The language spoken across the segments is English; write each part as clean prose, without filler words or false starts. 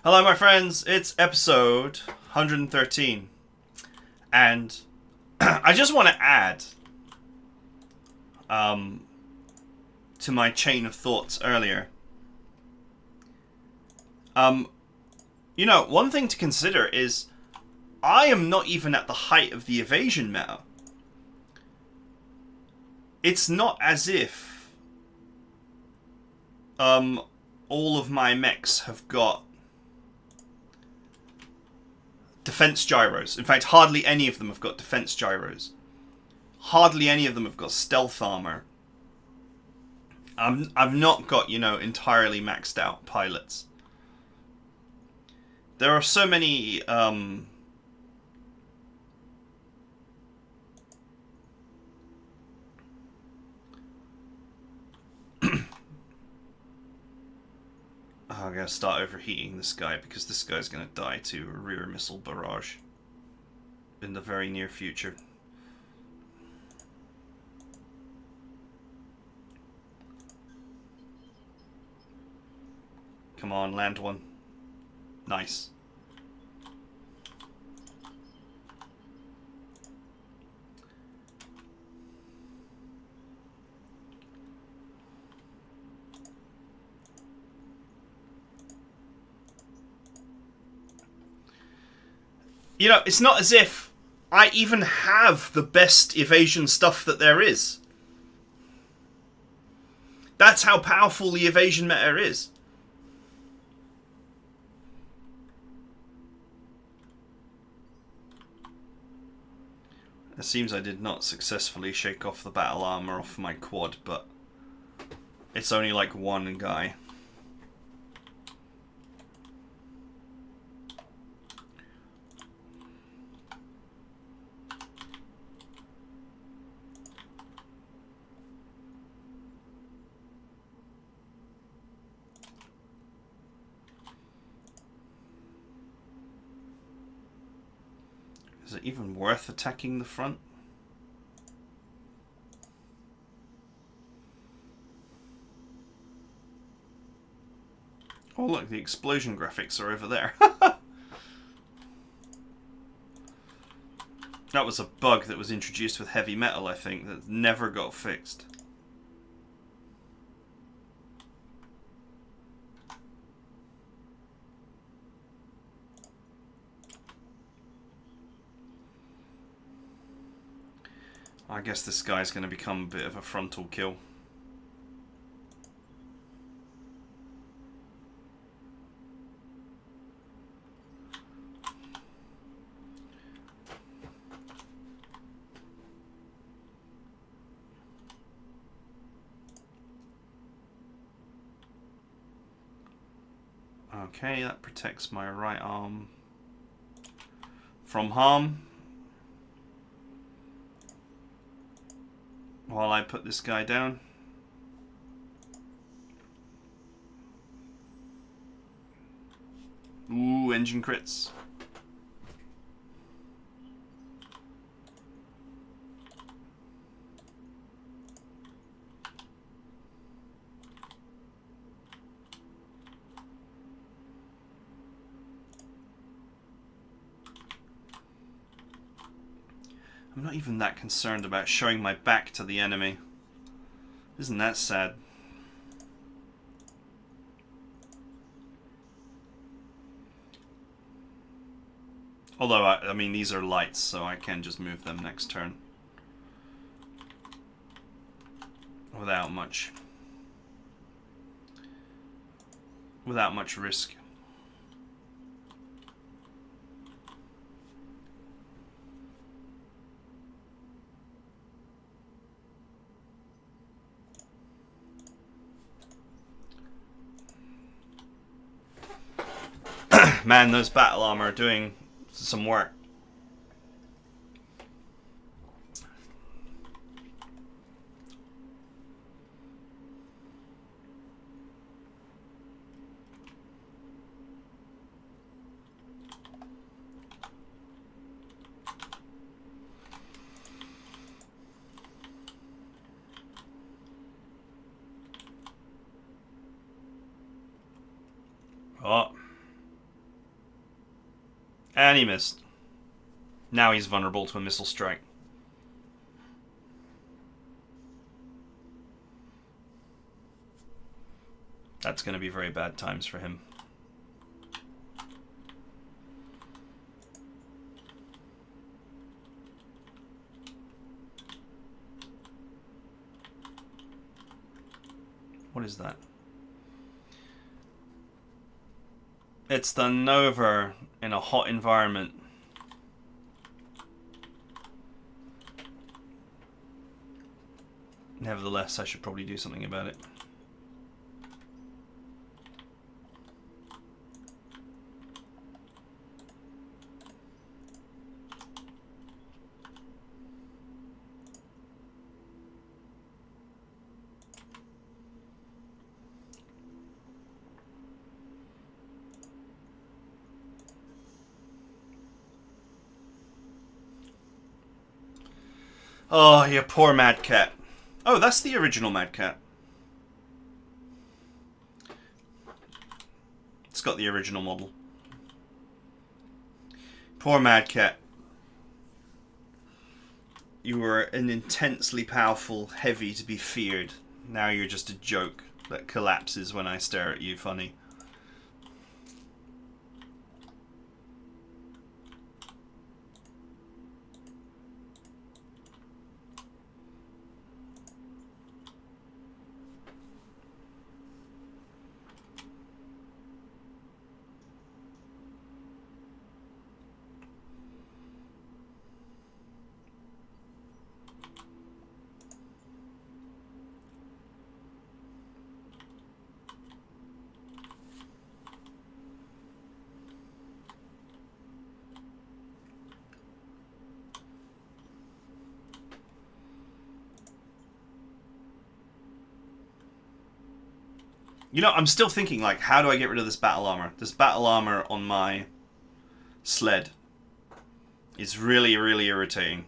Hello, my friends. It's episode 113. And I just want to add to my chain of thoughts earlier. One thing to consider is I am not even at the height of the evasion meta. It's not as if all of my mechs have got defense gyros. In fact, hardly any of them have got defense gyros. Hardly any of them have got stealth armor. I've not got, entirely maxed out pilots. There are so many I'm going to start overheating this guy because this guy's going to die to a rear missile barrage in the very near future. Come on, land one. Nice. It's not as if I even have the best evasion stuff that there is. That's how powerful the evasion meta is. It seems I did not successfully shake off the battle armor off my quad, but it's only like one guy. Is it even worth attacking the front? Oh look, the explosion graphics are over there. That was a bug that was introduced with heavy metal, I think, that never got fixed. I guess this guy's going to become a bit of a frontal kill. Okay, that protects my right arm from harm. While I put this guy down. Ooh, engine crits. I'm not even that concerned about showing my back to the enemy. Isn't that sad? Although, I mean, these are lights, so I can just move them next turn. Without much risk. Man, those battle armor are doing some work. Oh. And he missed. Now he's vulnerable to a missile strike. That's going to be very bad times for him. What is that? It's the Nova in a hot environment. Nevertheless, I should probably do something about it. Oh, you poor Mad Cat. Oh, that's the original Mad Cat. It's got the original model. Poor Mad Cat. You were an intensely powerful heavy to be feared. Now you're just a joke that collapses when I stare at you funny. You know, I'm still thinking, like, how do I get rid of this battle armor? This battle armor on my sled is really, really irritating.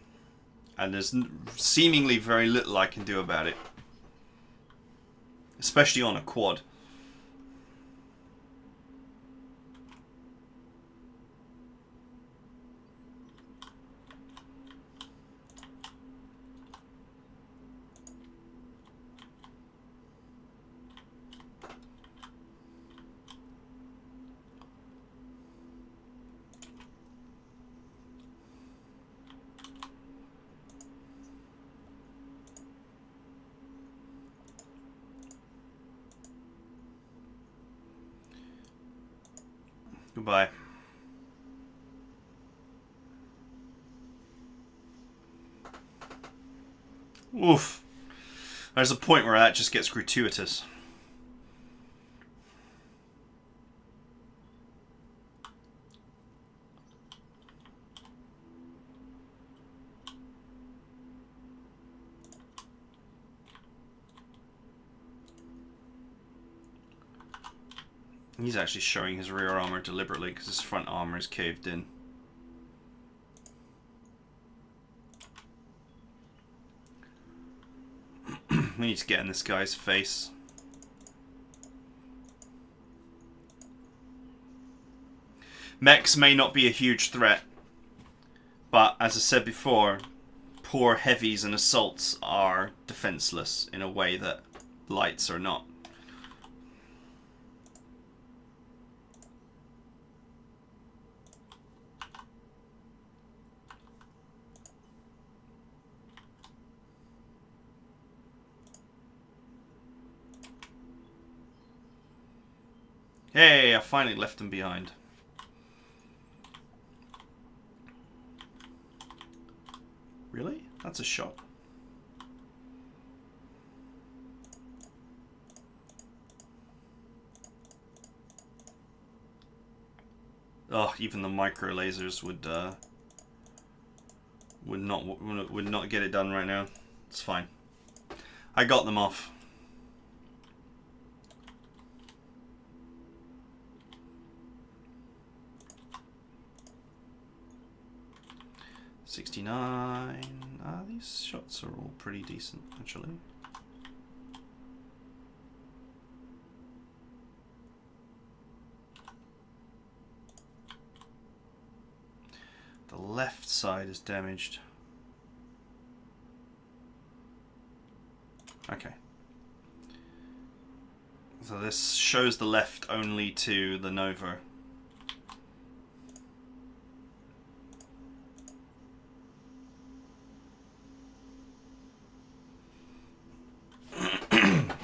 And there's seemingly very little I can do about it. Especially on a quad. Goodbye. Oof. There's a point where that just gets gratuitous. He's actually showing his rear armor deliberately because his front armor is caved in. We need to get in this guy's face. Mechs may not be a huge threat, but as I said before, poor heavies and assaults are defenseless in a way that lights are not. Hey, I finally left them behind. Really? That's a shot. Oh, even the micro lasers would not get it done right now. It's fine. I got them off. $69. These shots are all pretty decent, actually. The left side is damaged. Okay. So this shows the left only to the Nova.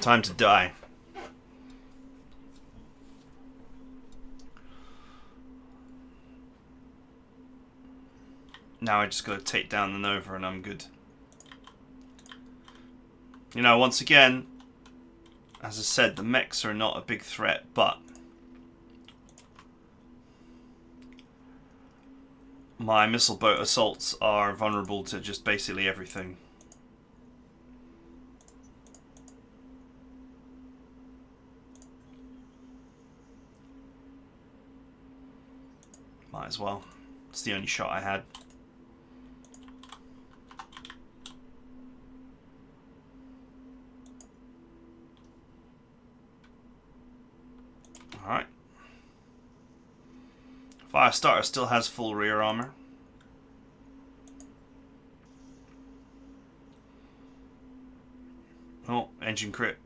Time to die. Now I just gotta take down the Nova and I'm good. You know, once again, as I said, the mechs are not a big threat, but my missile boat assaults are vulnerable to just basically everything. Might as well. It's the only shot I had. Alright. Firestarter still has full rear armor. Oh, engine crit.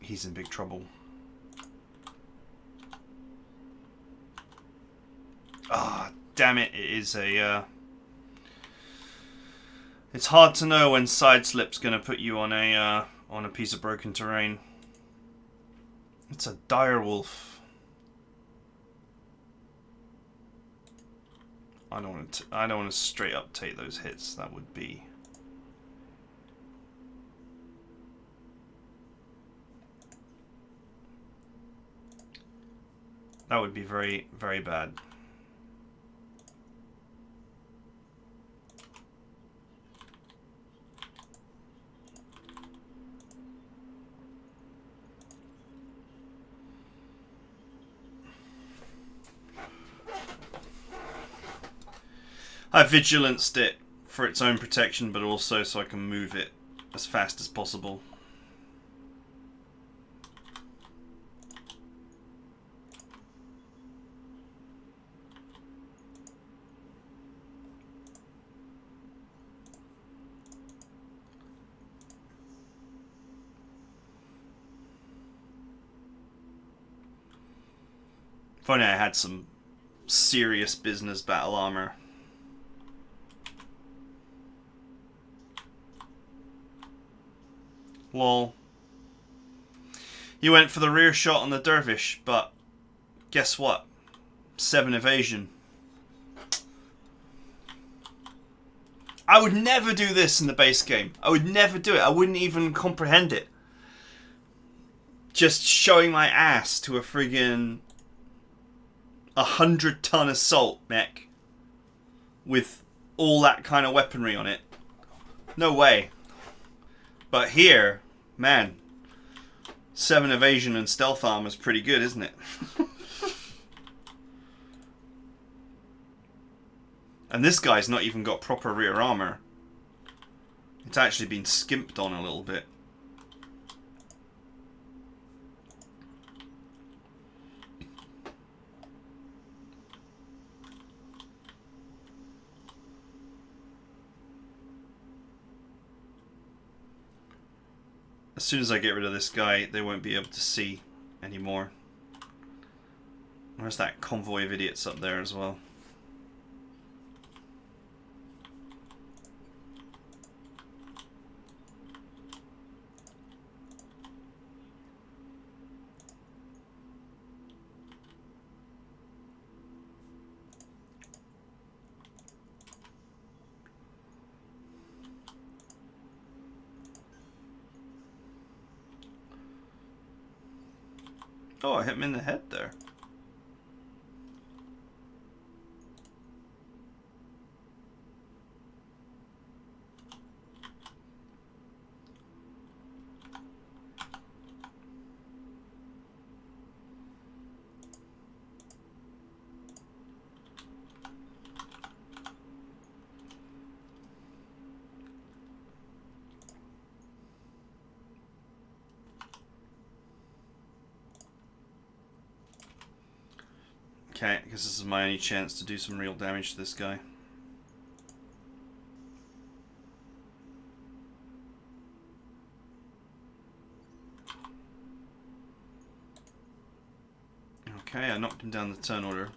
He's in big trouble. Ah, damn it, it is a... It's hard to know when side slip's gonna put you on a piece of broken terrain. It's a direwolf. I don't want to straight up take those hits. That would be very, very bad. I vigilanced it for its own protection, but also so I can move it as fast as possible. If only I had some serious business battle armor. Lol. You went for the rear shot on the Dervish, but guess what? 7 evasion. I would never do this in the base game. I would never do it. I wouldn't even comprehend it. Just showing my ass to a friggin' 100-ton assault mech with all that kind of weaponry on it. No way. But here, man, 7 evasion and stealth armor is pretty good, isn't it? And this guy's not even got proper rear armor. It's actually been skimped on a little bit. As soon as I get rid of this guy, they won't be able to see anymore. Where's that convoy of idiots up there as well? Oh, I hit him in the head there. Okay, because this is my only chance to do some real damage to this guy. Okay, I knocked him down the turn order.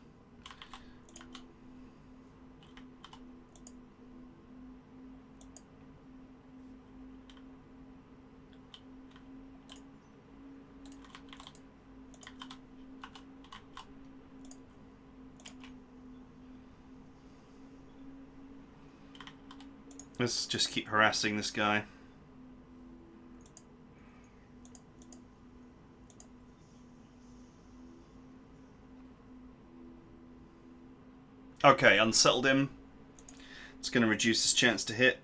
Let's just keep harassing this guy. Okay, unsettled him. It's going to reduce his chance to hit.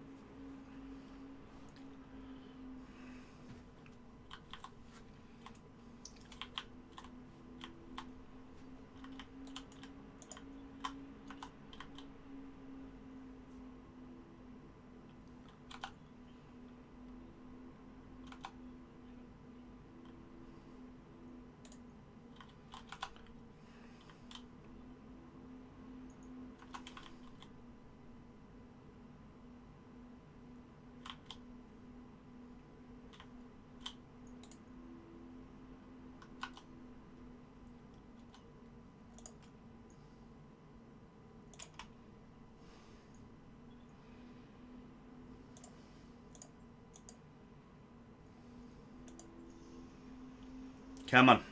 Come on.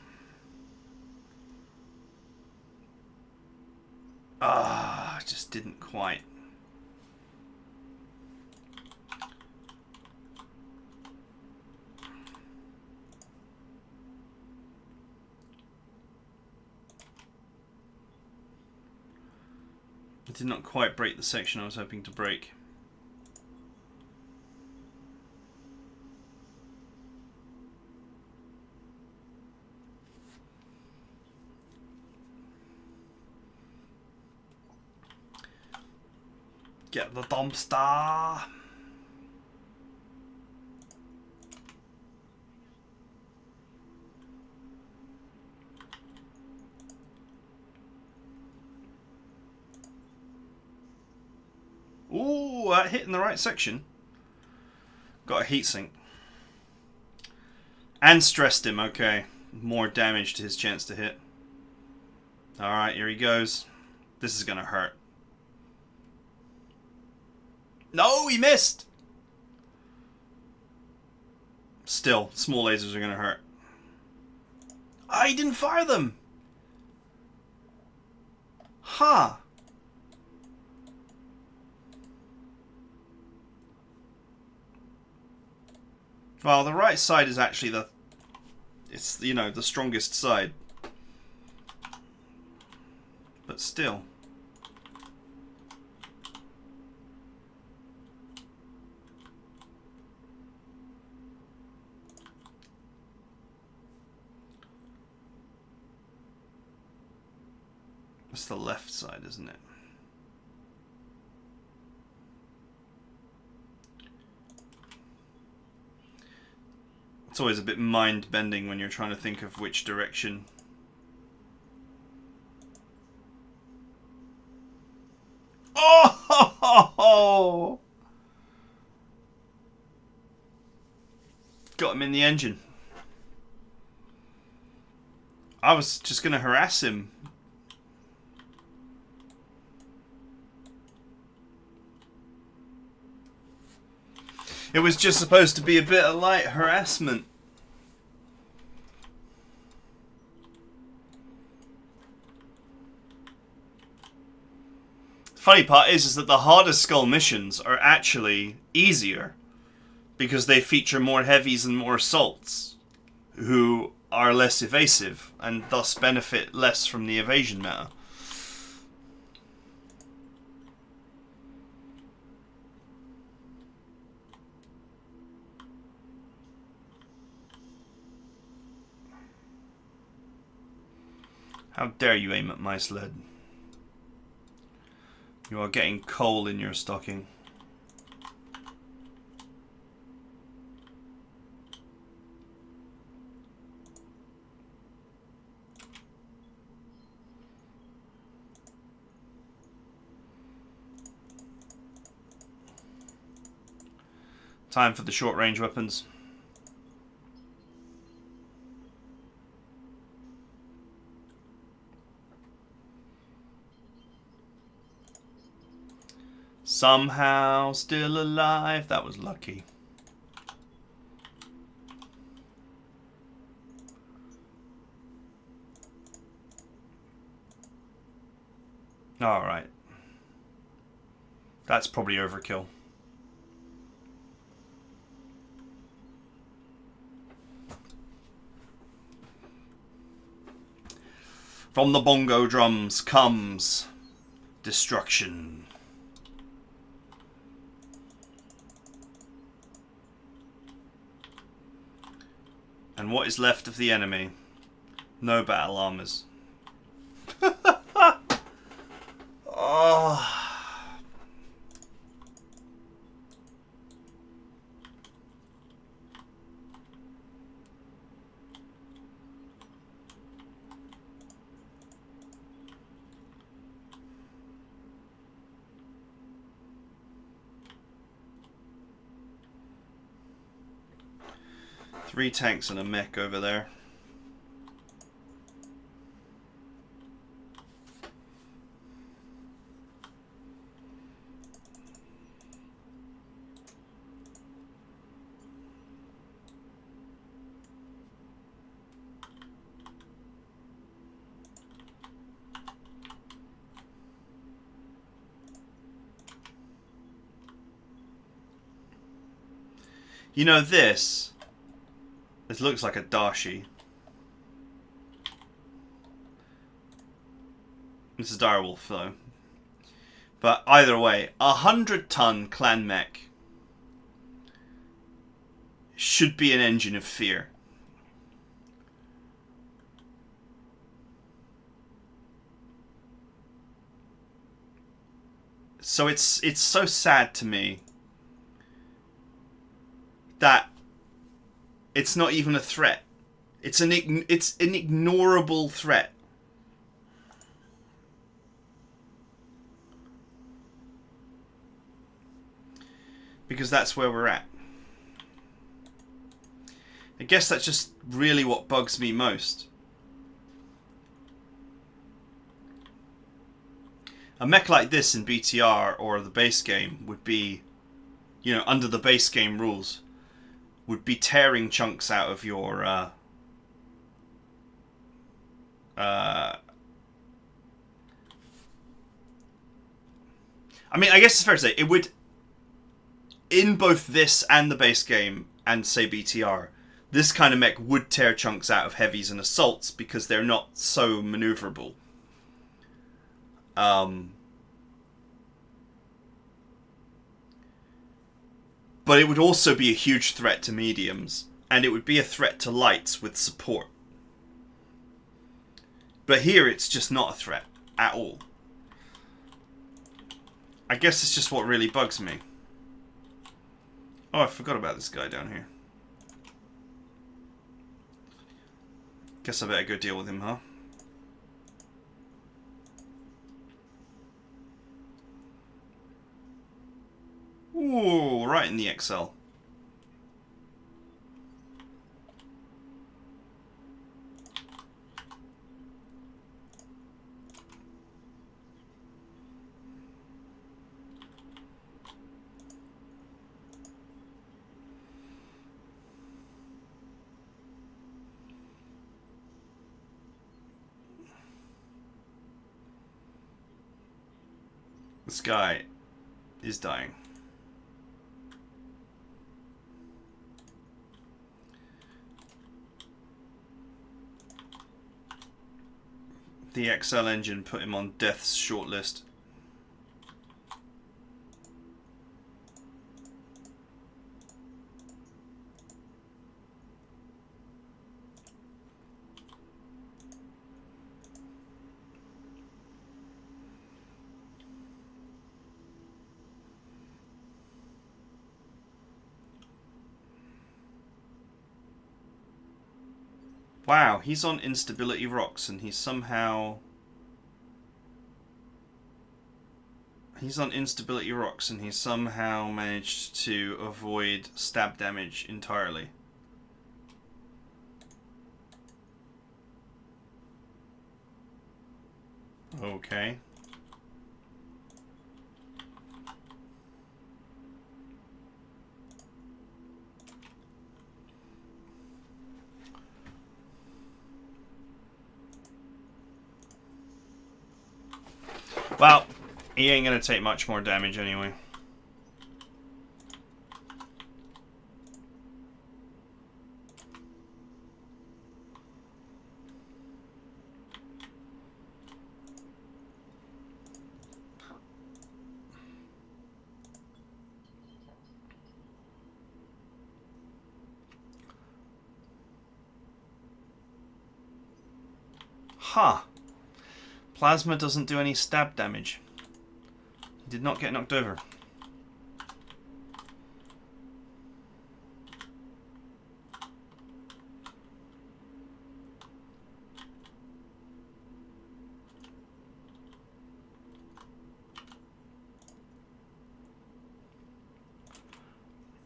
Ah, just didn't quite. It did not quite break the section I was hoping to break. Get the dumpster. Ooh, that hit in the right section. Got a heatsink. And stressed him, okay. More damage to his chance to hit. Alright, here he goes. This is gonna hurt. No, he missed! Still, small lasers are gonna hurt. Ah, he didn't fire them! Huh. Well, the right side is actually it's, you know, the strongest side. But still. It's the left side, isn't it? It's always a bit mind-bending when you're trying to think of which direction. Oh! Got him in the engine. I was just going to harass him. It was just supposed to be a bit of light harassment. Funny part is that the hardest skull missions are actually easier because they feature more heavies and more assaults who are less evasive and thus benefit less from the evasion meta. How dare you aim at my sled? You are getting coal in your stocking. Time for the short range weapons. Somehow still alive. That was lucky. Alright. That's probably overkill. From the bongo drums comes destruction. And what is left of the enemy? No battle armors. Oh. Three tanks and a mech over there. You know this looks like a Dashi. This is Direwolf though. But either way, 100-ton clan mech should be an engine of fear. So it's so sad to me that it's not even a threat. It's an ignorable threat. Because that's where we're at. I guess that's just really what bugs me most. A mech like this in BTR or the base game would be, you know, under the base game rules, would be tearing chunks out of your I mean, I guess it's fair to say it would, in both this and the base game and say BTR, this kind of mech would tear chunks out of heavies and assaults because they're not so maneuverable. But it would also be a huge threat to mediums, and it would be a threat to lights with support. But here it's just not a threat at all. I guess it's just what really bugs me. Oh, I forgot about this guy down here. Guess I better go deal with him, huh? Ooh, right in the XL. This guy is dying. The XL engine put him on death's shortlist. Wow, he's on instability rocks and he's somehow... He's on instability rocks and he somehow managed to avoid stab damage entirely. Okay. Well, he ain't gonna take much more damage anyway. Ha! Huh. Plasma doesn't do any stab damage. He did not get knocked over.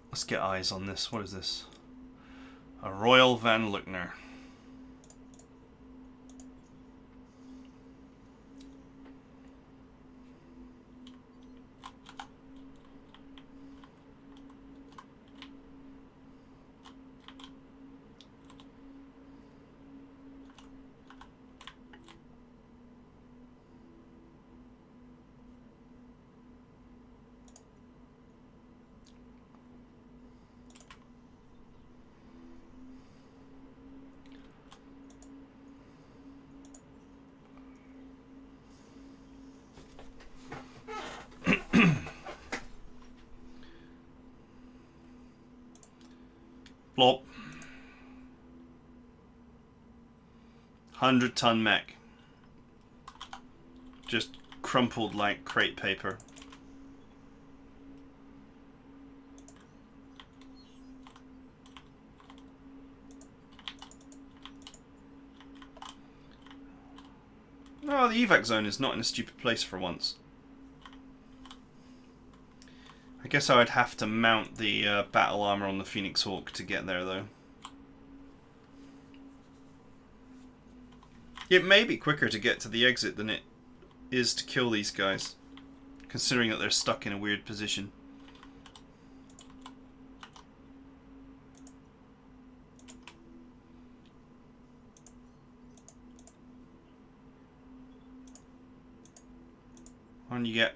Let's get eyes on this. What is this? A Royal Van Luckner. Blop. 100-ton mech. Just crumpled like crepe paper. Oh, the evac zone is not in a stupid place for once. I guess I would have to mount the battle armor on the Phoenix Hawk to get there, though. It may be quicker to get to the exit than it is to kill these guys, considering that they're stuck in a weird position. On you get.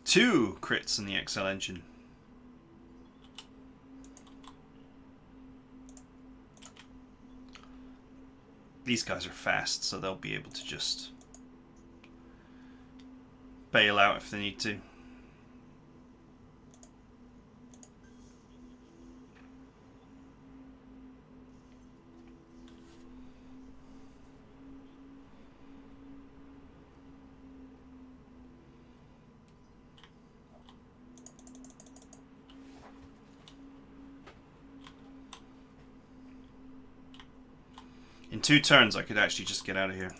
Two crits in the XL engine. These guys are fast, so they'll be able to just bail out if they need to. In 2 turns, I could actually just get out of here.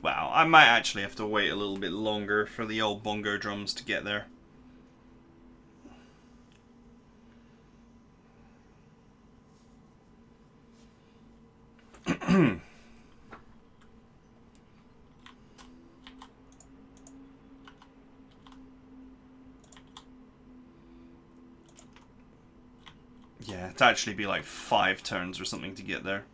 Wow, I might actually have to wait a little bit longer for the old bongo drums to get there. Yeah, it'd actually be like 5 turns or something to get there.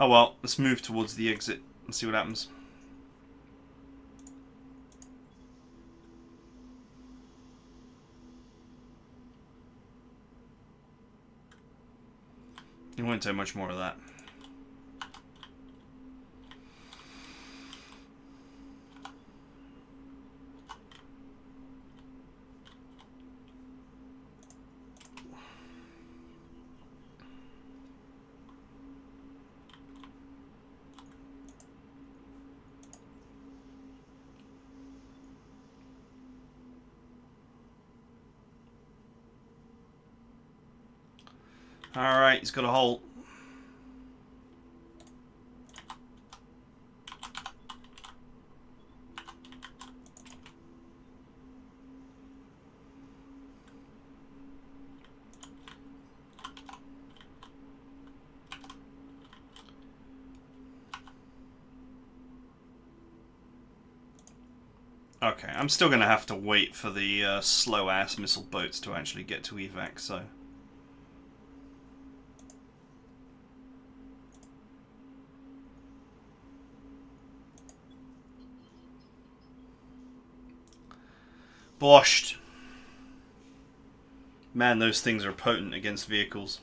Oh well, let's move towards the exit and see what happens. It won't take much more of that. Alright, he's got a hole. Okay, I'm still going to have to wait for the slow-ass missile boats to actually get to evac, so... Boshed. Man, those things are potent against vehicles.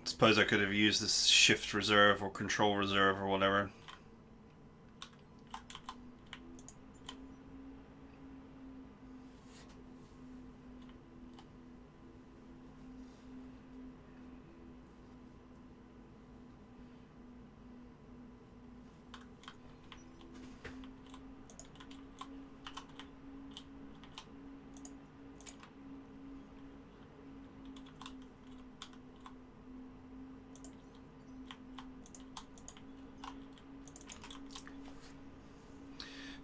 Suppose I could have used this shift reserve or control reserve or whatever.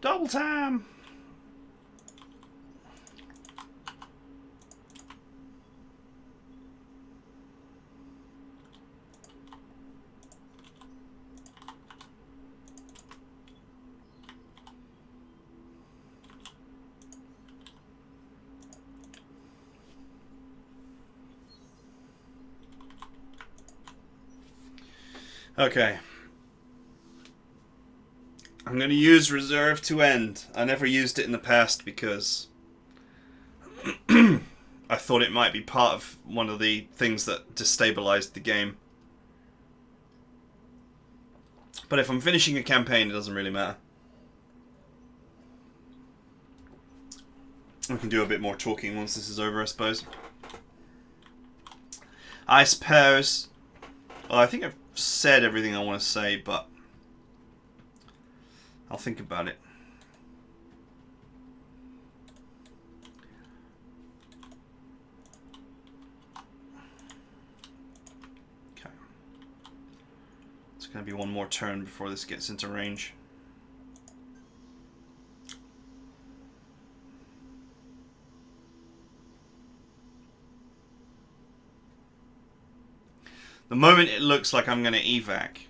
Double time! Okay. I'm going to use reserve to end. I never used it in the past because I thought it might be part of one of the things that destabilized the game. But if I'm finishing a campaign, it doesn't really matter. We can do a bit more talking once this is over, I suppose. I suppose... Well, I think I've said everything I want to say, but I'll think about it. Okay. It's going to be one more turn before this gets into range. The moment it looks like I'm going to evac,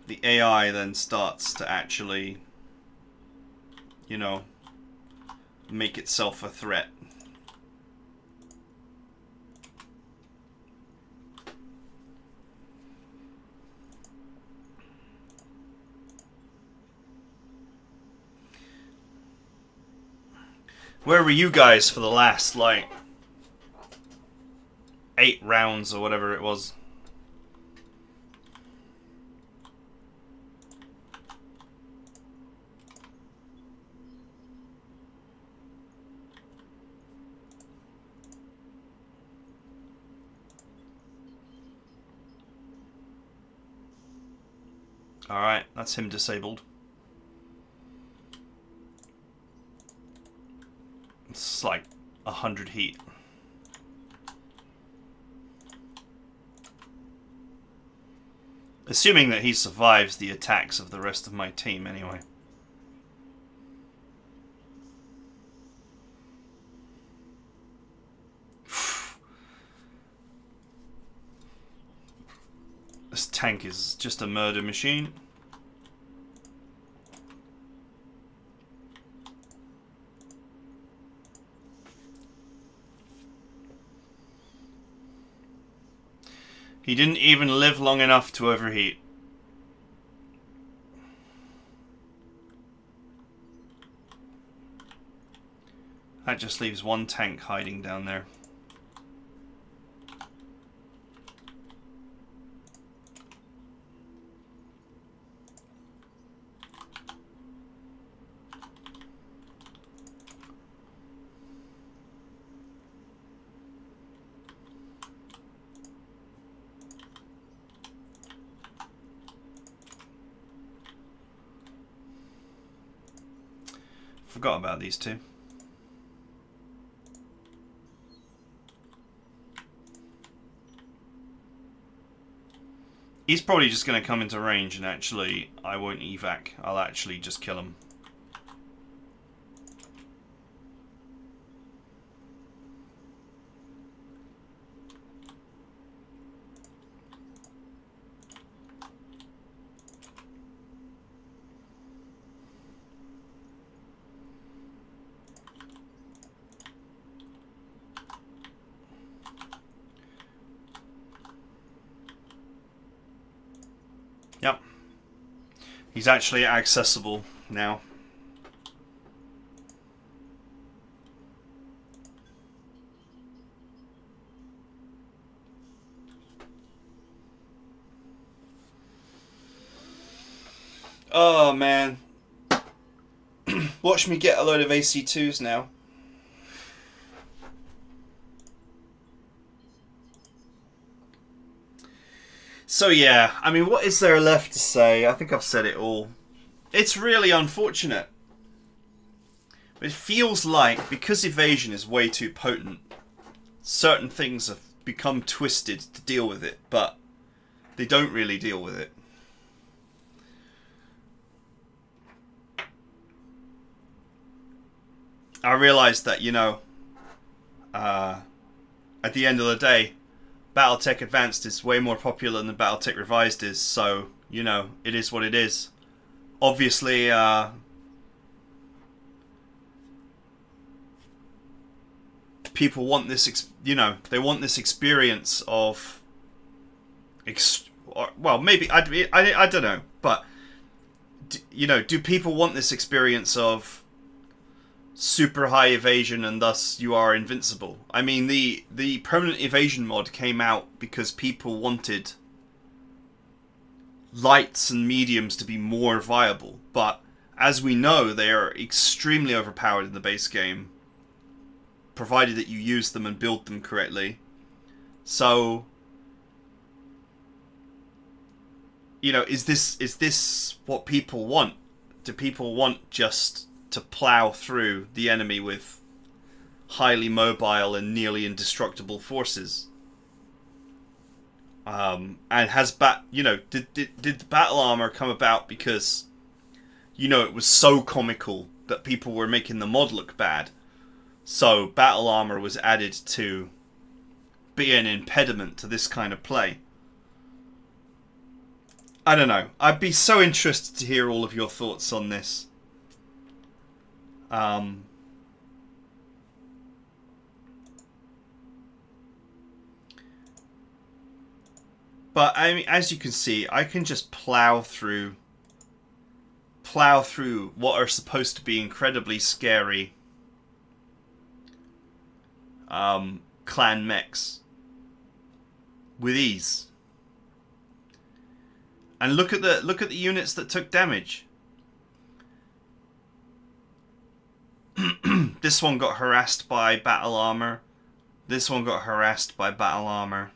the AI then starts to actually, you know, make itself a threat. Where were you guys for the last, like, 8 rounds or whatever it was? Alright, that's him disabled. It's like 100 heat. Assuming that he survives the attacks of the rest of my team anyway. This tank is just a murder machine. He didn't even live long enough to overheat. That just leaves one tank hiding down there. Forgot about these two. He's probably just going to come into range and actually, I won't evac. I'll actually just kill him. Yep. He's actually accessible now. Oh man. Watch me get a load of AC2s now. So yeah, I mean, what is there left to say? I think I've said it all. It's really unfortunate. It feels like, because evasion is way too potent, certain things have become twisted to deal with it, but they don't really deal with it. I realised that, you know, at the end of the day, BattleTech Advanced is way more popular than BattleTech Revised is, so, you know, it is what it is. Obviously, people want this, you know, they want this experience of, well, maybe, I don't know, but, you know, do people want this experience of super high evasion and thus you are invincible? I mean, the permanent evasion mod came out because people wanted lights and mediums to be more viable, but as we know, they are extremely overpowered in the base game, provided that you use them and build them correctly. So, you know, is this what people want? Do people want just to plow through the enemy with highly mobile and nearly indestructible forces? And has did the battle armor come about because, you know, it was so comical that people were making the mod look bad, so battle armor was added to be an impediment to this kind of play? I don't know. I'd be so interested to hear all of your thoughts on this. But I mean, as you can see, I can just plow through what are supposed to be incredibly scary clan mechs with ease. And look at the units that took damage. This one got harassed by battle armor. This one got harassed by battle armor.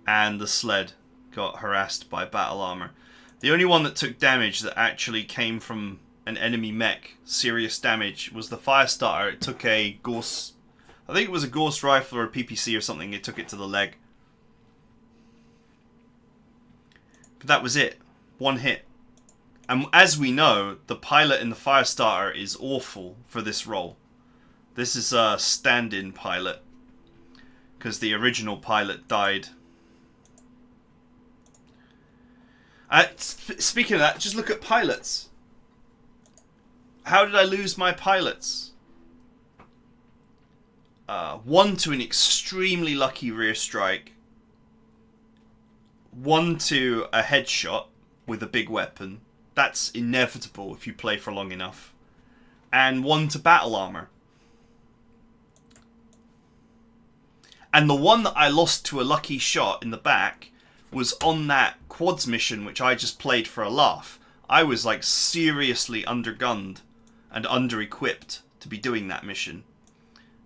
And the sled got harassed by battle armor. The only one that took damage that actually came from an enemy mech, serious damage, was the Firestarter. It took a Gauss, I think it was a Gauss rifle or a PPC or something. It took it to the leg. But that was it. One hit. And as we know, the pilot in the Firestarter is awful for this role. This is a stand-in pilot, because the original pilot died. Speaking of that, just look at pilots. How did I lose my pilots? One to an extremely lucky rear strike. 1 to a headshot with a big weapon. That's inevitable if you play for long enough. And 1 to battle armor. And the one that I lost to a lucky shot in the back was on that quads mission, which I just played for a laugh. I was like seriously undergunned and under-equipped to be doing that mission.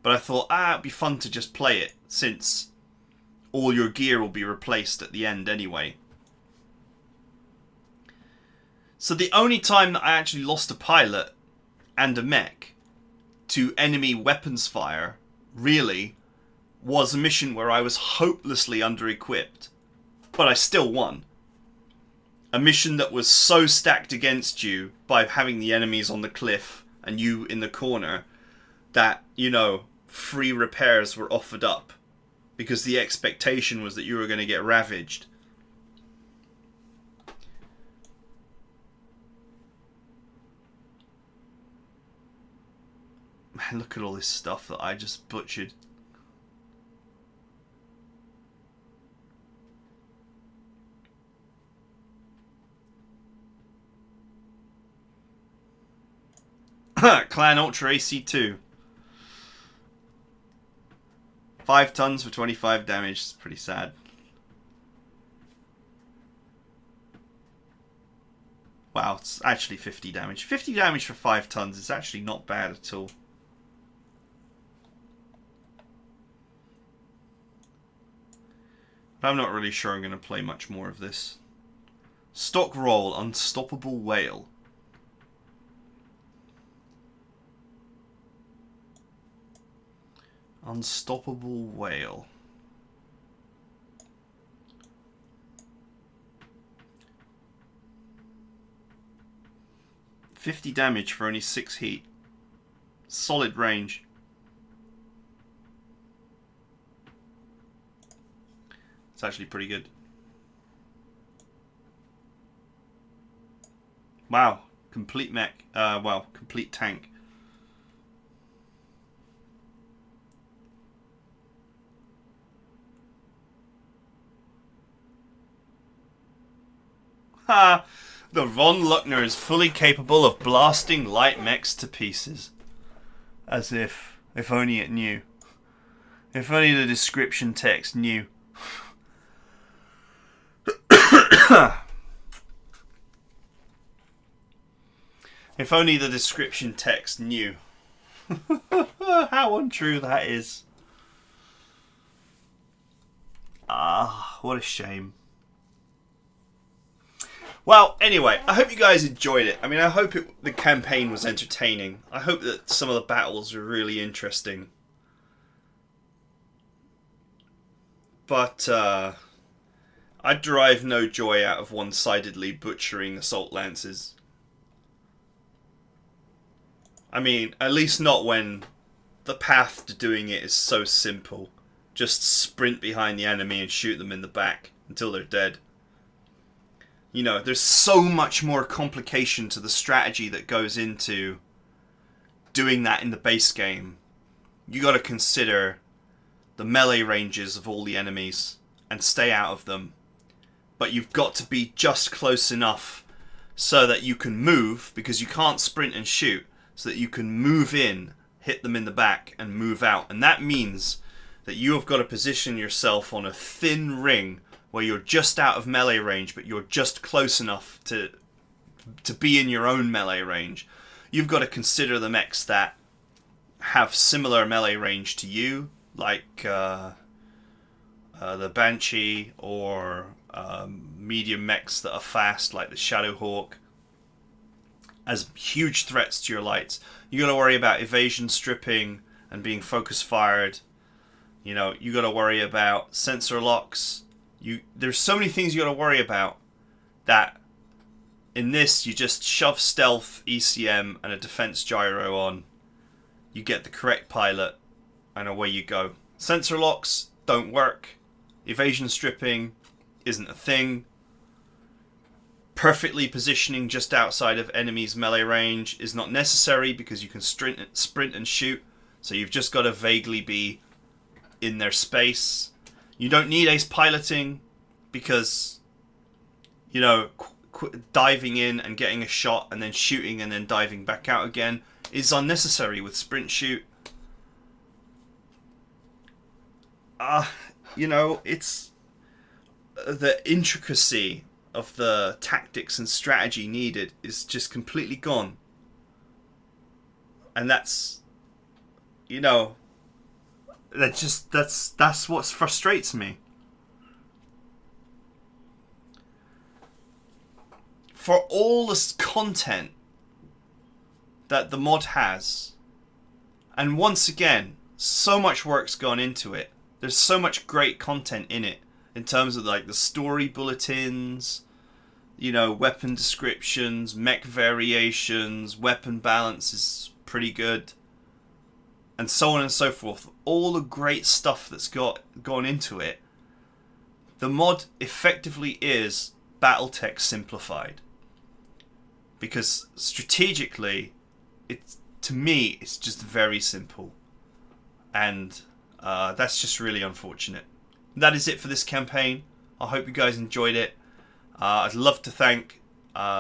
But I thought, it'd be fun to just play it, since all your gear will be replaced at the end anyway. So the only time that I actually lost a pilot and a mech to enemy weapons fire, really, was a mission where I was hopelessly under-equipped. But I still won. A mission that was so stacked against you by having the enemies on the cliff and you in the corner that, you know, free repairs were offered up because the expectation was that you were going to get ravaged. Man, look at all this stuff that I just butchered. Clan Ultra AC2. 5 tons for 25 damage. It's pretty sad. Wow, it's actually 50 damage. 50 damage for 5 tons is actually not bad at all. But I'm not really sure I'm going to play much more of this. Stock roll, Unstoppable Whale. Unstoppable Whale. $50 damage for only 6 heat. Solid range. It's actually pretty good. Wow. Complete mech. Well, complete tank. Ha! The Von Luckner is fully capable of blasting light mechs to pieces. As if only it knew. If only the description text knew. If only the description text knew. How untrue that is. Ah, what a shame. Well, anyway, I hope you guys enjoyed it. I mean, I hope the campaign was entertaining. I hope that some of the battles were really interesting. But, I derive no joy out of one-sidedly butchering assault lances. I mean, at least not when the path to doing it is so simple. Just sprint behind the enemy and shoot them in the back until they're dead. You know, there's so much more complication to the strategy that goes into doing that in the base game. You got to consider the melee ranges of all the enemies and stay out of them. But you've got to be just close enough so that you can move, because you can't sprint and shoot, so that you can move in, hit them in the back, and move out. And that means that you have got to position yourself on a thin ring where you're just out of melee range, but you're just close enough to be in your own melee range. You've got to consider the mechs that have similar melee range to you, like the Banshee, or medium mechs that are fast, like the Shadowhawk, as huge threats to your lights. You got to worry about evasion stripping and being focus fired. You know, you got to worry about sensor locks. There's so many things you got to worry about that in this you just shove stealth, ECM, and a defense gyro on. You get the correct pilot, and away you go. Sensor locks don't work. Evasion stripping isn't a thing. Perfectly positioning just outside of enemies' melee range is not necessary because you can sprint and shoot. So you've just got to vaguely be in their space. You don't need ace piloting because You know, diving in and getting a shot and then shooting and then diving back out again is unnecessary with sprint shoot. You know, it's the intricacy of the tactics and strategy needed is just completely gone. And that's, you know, that's what frustrates me. For all this content that the mod has, and once again, so much work's gone into it. There's so much great content in it in terms of like the story bulletins, you know, weapon descriptions, mech variations, weapon balance is pretty good, and so on and so forth. All the great stuff that's gone into it. The mod effectively is BattleTech simplified. Because strategically, to me, it's just very simple. And that's just really unfortunate. That is it for this campaign. I hope you guys enjoyed it. I'd love to thank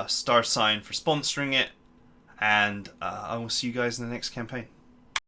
Star Sign for sponsoring it. And I will see you guys in the next campaign.